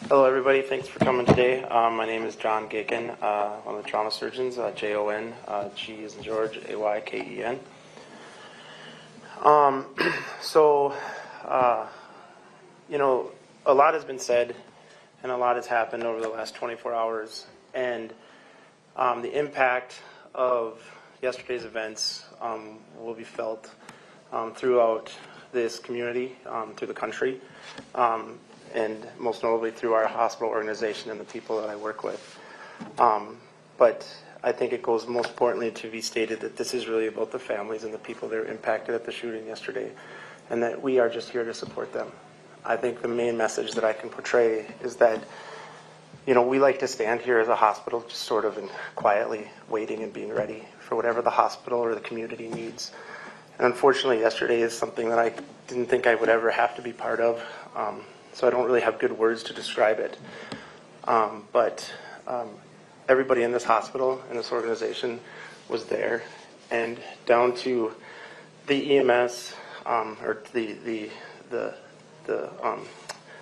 Hello, everybody. Thanks for coming today. My name is Jon Gayken, one of the trauma surgeons, Jon, G as in George, Ayken. A lot has been said and a lot has happened over the last 24 hours. And the impact of yesterday's events will be felt throughout this community, through the country. And most notably through our hospital organization and the people that I work with. But I think it goes most importantly to be stated that this is really about the families and the people that are impacted at the shooting yesterday, and that we are just here to support them. I think the main message that I can portray is that, we like to stand here as a hospital just sort of quietly waiting and being ready for whatever the hospital or the community needs. And unfortunately, yesterday is something that I didn't think I would ever have to be part of. So I don't really have good words to describe it. But everybody in this hospital and this organization was there, and down to the EMS, or the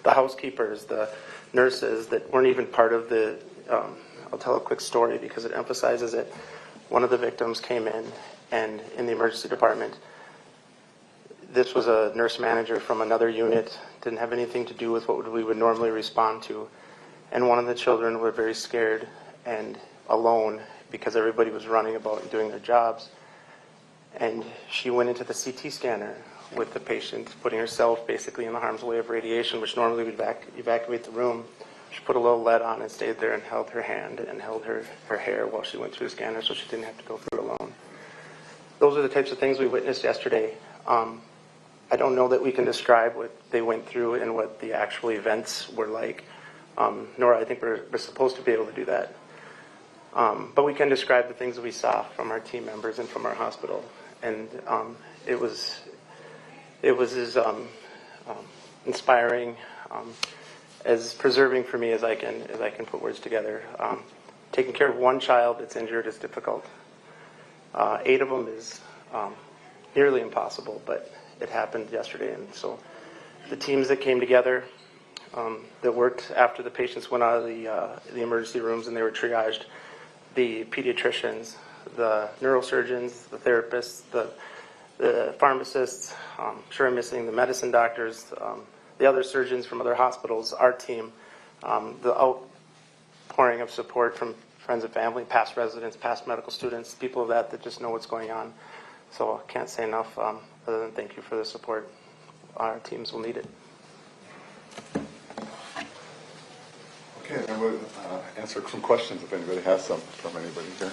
housekeepers, the nurses that weren't even part of the. I'll tell a quick story because it emphasizes it. One of the victims came in, and in the emergency department. This was a nurse manager from another unit, didn't have anything to do with what we would normally respond to. And one of the children were very scared and alone because everybody was running about and doing their jobs. And she went into the CT scanner with the patient, putting herself basically in the harm's way of radiation, which normally would evacuate the room. She put a little lead on and stayed there and held her hand and held her hair while she went through the scanner so she didn't have to go through it alone. Those are the types of things we witnessed yesterday. I don't know that we can describe what they went through and what the actual events were like, nor I think we're supposed to be able to do that. But we can describe the things that we saw from our team members and from our hospital. And it was as inspiring, as preserving for me as I can put words together. Taking care of one child that's injured is difficult. 8 of them is nearly impossible, but it happened yesterday. And so the teams that came together, that worked after the patients went out of the emergency rooms and they were triaged, the pediatricians, the neurosurgeons, the therapists, the pharmacists, sure I'm missing the medicine doctors, the other surgeons from other hospitals, our team, the outpouring of support from friends and family, past residents, past medical students, people of that just know what's going on. So I can't say enough other than thank you for the support. Our teams will need it. Okay, and we'll answer some questions if anybody has some from anybody here.